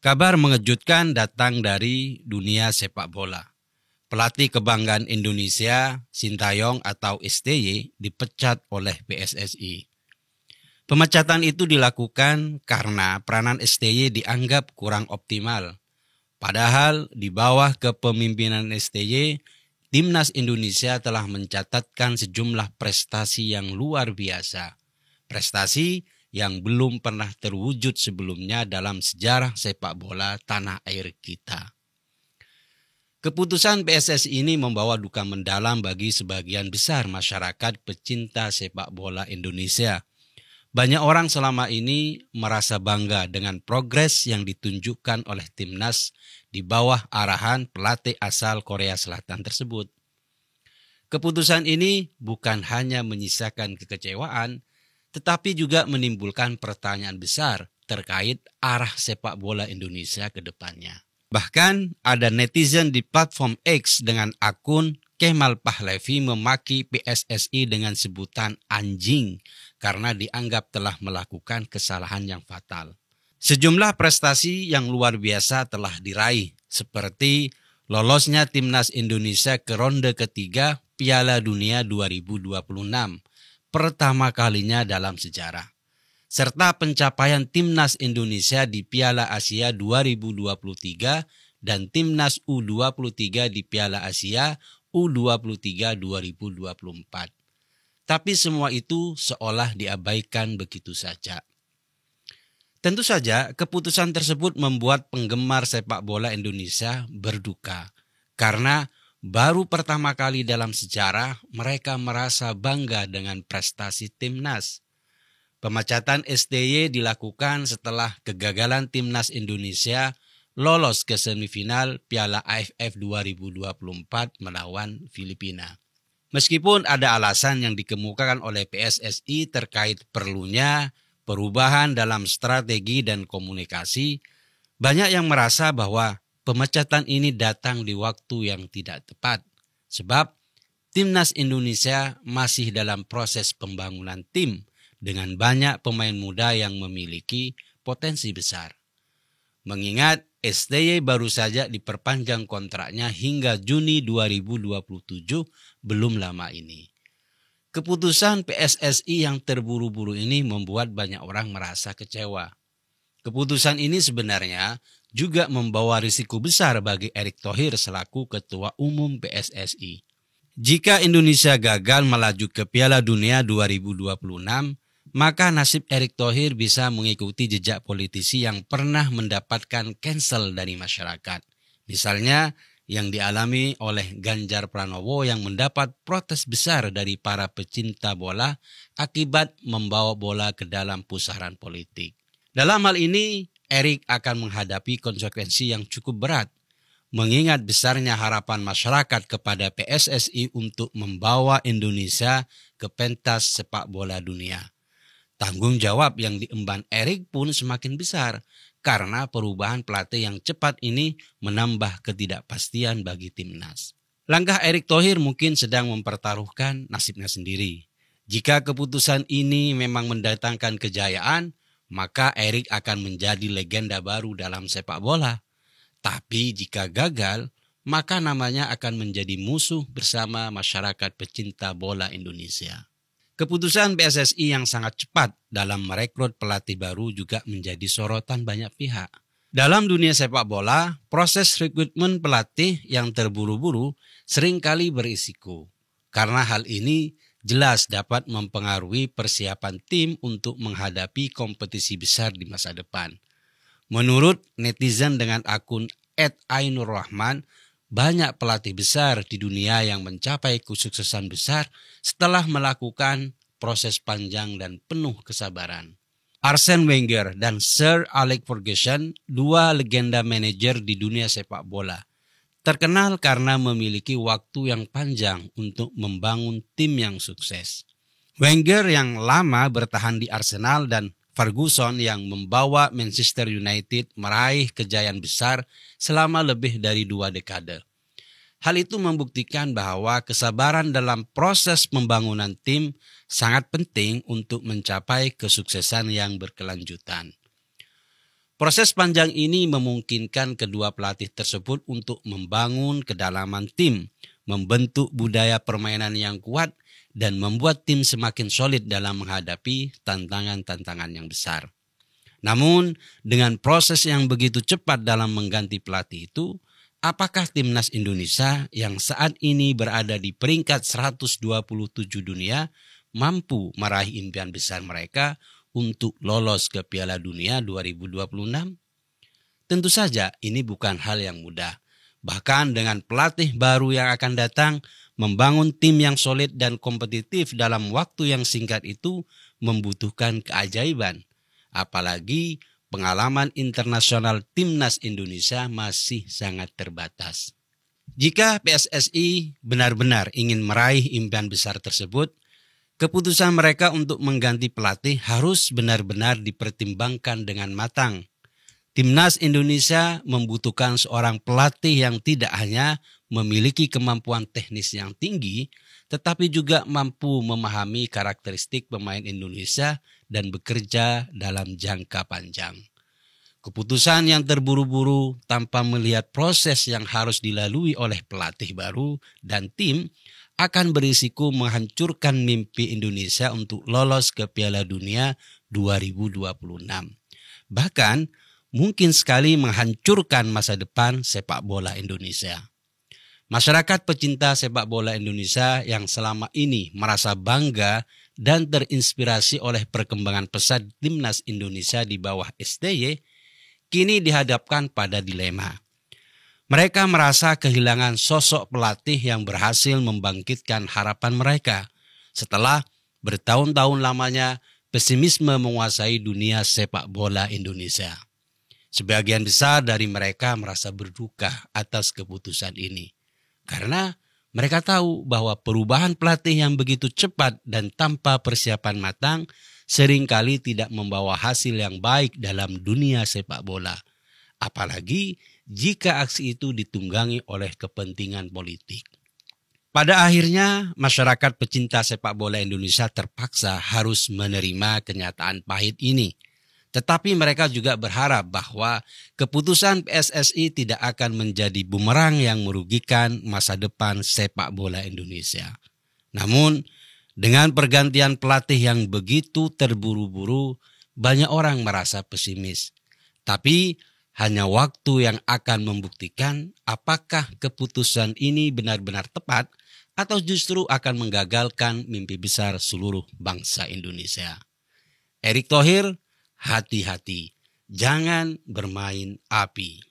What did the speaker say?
Kabar mengejutkan datang dari dunia sepak bola. Pelatih kebanggaan Indonesia, Sintayong atau STY, dipecat oleh PSSI. Pemecatan itu dilakukan karena peranan STY dianggap kurang optimal. Padahal di bawah kepemimpinan STY, Timnas Indonesia telah mencatatkan sejumlah prestasi yang luar biasa. Prestasi yang belum pernah terwujud sebelumnya dalam sejarah sepak bola tanah air kita. Keputusan PSSI ini membawa duka mendalam bagi sebagian besar masyarakat pecinta sepak bola Indonesia. Banyak orang selama ini merasa bangga dengan progres yang ditunjukkan oleh Timnas di bawah arahan pelatih asal Korea Selatan tersebut. Keputusan ini bukan hanya menyisakan kekecewaan, tetapi juga menimbulkan pertanyaan besar terkait arah sepak bola Indonesia ke depannya. Bahkan ada netizen di platform X dengan akun Kemal Pahlevi memaki PSSI dengan sebutan anjing karena dianggap telah melakukan kesalahan yang fatal. Sejumlah prestasi yang luar biasa telah diraih, seperti lolosnya Timnas Indonesia ke ronde ketiga Piala Dunia 2026, pertama kalinya dalam sejarah, serta pencapaian Timnas Indonesia di Piala Asia 2023 dan Timnas U23 di Piala Asia U23 2024. Tapi semua itu seolah diabaikan begitu saja. Tentu saja keputusan tersebut membuat penggemar sepak bola Indonesia berduka, karena baru pertama kali dalam sejarah mereka merasa bangga dengan prestasi Timnas. Pemecatan STY dilakukan setelah kegagalan Timnas Indonesia lolos ke semifinal Piala AFF 2024 melawan Filipina. Meskipun ada alasan yang dikemukakan oleh PSSI terkait perlunya perubahan dalam strategi dan komunikasi, banyak yang merasa bahwa pemecatan ini datang di waktu yang tidak tepat, sebab Timnas Indonesia masih dalam proses pembangunan tim dengan banyak pemain muda yang memiliki potensi besar. Mengingat STY baru saja diperpanjang kontraknya hingga Juni 2027, belum lama ini. Keputusan PSSI yang terburu-buru ini membuat banyak orang merasa kecewa. Keputusan ini sebenarnya juga membawa risiko besar bagi Erick Thohir selaku Ketua Umum PSSI. Jika Indonesia gagal melaju ke Piala Dunia 2026, maka nasib Erick Thohir bisa mengikuti jejak politisi yang pernah mendapatkan cancel dari masyarakat. Misalnya yang dialami oleh Ganjar Pranowo yang mendapat protes besar dari para pecinta bola akibat membawa bola ke dalam pusaran politik. Dalam hal ini, Erick akan menghadapi konsekuensi yang cukup berat, mengingat besarnya harapan masyarakat kepada PSSI untuk membawa Indonesia ke pentas sepak bola dunia. Tanggung jawab yang diemban Erick pun semakin besar karena perubahan pelatih yang cepat ini menambah ketidakpastian bagi Timnas. Langkah Erick Thohir mungkin sedang mempertaruhkan nasibnya sendiri. Jika keputusan ini memang mendatangkan kejayaan, maka Erick akan menjadi legenda baru dalam sepak bola. Tapi jika gagal, maka namanya akan menjadi musuh bersama masyarakat pecinta bola Indonesia. Keputusan PSSI yang sangat cepat dalam merekrut pelatih baru juga menjadi sorotan banyak pihak. Dalam dunia sepak bola, proses rekrutmen pelatih yang terburu-buru seringkali berisiko. Karena hal ini jelas dapat mempengaruhi persiapan tim untuk menghadapi kompetisi besar di masa depan. Menurut netizen dengan akun @ainurrahman, banyak pelatih besar di dunia yang mencapai kesuksesan besar setelah melakukan proses panjang dan penuh kesabaran. Arsene Wenger dan Sir Alex Ferguson, dua legenda manajer di dunia sepak bola, terkenal karena memiliki waktu yang panjang untuk membangun tim yang sukses. Wenger yang lama bertahan di Arsenal dan Ferguson yang membawa Manchester United meraih kejayaan besar selama lebih dari 2 dekade. Hal itu membuktikan bahwa kesabaran dalam proses pembangunan tim sangat penting untuk mencapai kesuksesan yang berkelanjutan. Proses panjang ini memungkinkan kedua pelatih tersebut untuk membangun kedalaman tim, membentuk budaya permainan yang kuat, dan membuat tim semakin solid dalam menghadapi tantangan-tantangan yang besar. Namun, dengan proses yang begitu cepat dalam mengganti pelatih itu, apakah timnas Indonesia yang saat ini berada di peringkat 127 dunia mampu meraih impian besar mereka untuk lolos ke Piala Dunia 2026? Tentu saja ini bukan hal yang mudah. Bahkan dengan pelatih baru yang akan datang, membangun tim yang solid dan kompetitif dalam waktu yang singkat itu membutuhkan keajaiban. Apalagi pengalaman internasional timnas Indonesia masih sangat terbatas. Jika PSSI benar-benar ingin meraih impian besar tersebut, keputusan mereka untuk mengganti pelatih harus benar-benar dipertimbangkan dengan matang. Timnas Indonesia membutuhkan seorang pelatih yang tidak hanya memiliki kemampuan teknis yang tinggi, tetapi juga mampu memahami karakteristik pemain Indonesia dan bekerja dalam jangka panjang. Keputusan yang terburu-buru tanpa melihat proses yang harus dilalui oleh pelatih baru dan tim akan berisiko menghancurkan mimpi Indonesia untuk lolos ke Piala Dunia 2026. Bahkan mungkin sekali menghancurkan masa depan sepak bola Indonesia. Masyarakat pecinta sepak bola Indonesia yang selama ini merasa bangga dan terinspirasi oleh perkembangan pesat timnas Indonesia di bawah STY, kini dihadapkan pada dilema. Mereka merasa kehilangan sosok pelatih yang berhasil membangkitkan harapan mereka setelah bertahun-tahun lamanya pesimisme menguasai dunia sepak bola Indonesia. Sebagian besar dari mereka merasa berduka atas keputusan ini, karena mereka tahu bahwa perubahan pelatih yang begitu cepat dan tanpa persiapan matang seringkali tidak membawa hasil yang baik dalam dunia sepak bola. Apalagi jika aksi itu ditunggangi oleh kepentingan politik. Pada akhirnya, masyarakat pecinta sepak bola Indonesia terpaksa harus menerima kenyataan pahit ini. Tetapi mereka juga berharap bahwa keputusan PSSI tidak akan menjadi bumerang yang merugikan masa depan sepak bola Indonesia. Namun, dengan pergantian pelatih yang begitu terburu-buru, banyak orang merasa pesimis. Tapi hanya waktu yang akan membuktikan apakah keputusan ini benar-benar tepat atau justru akan menggagalkan mimpi besar seluruh bangsa Indonesia. Erick Thohir, hati-hati, jangan bermain api.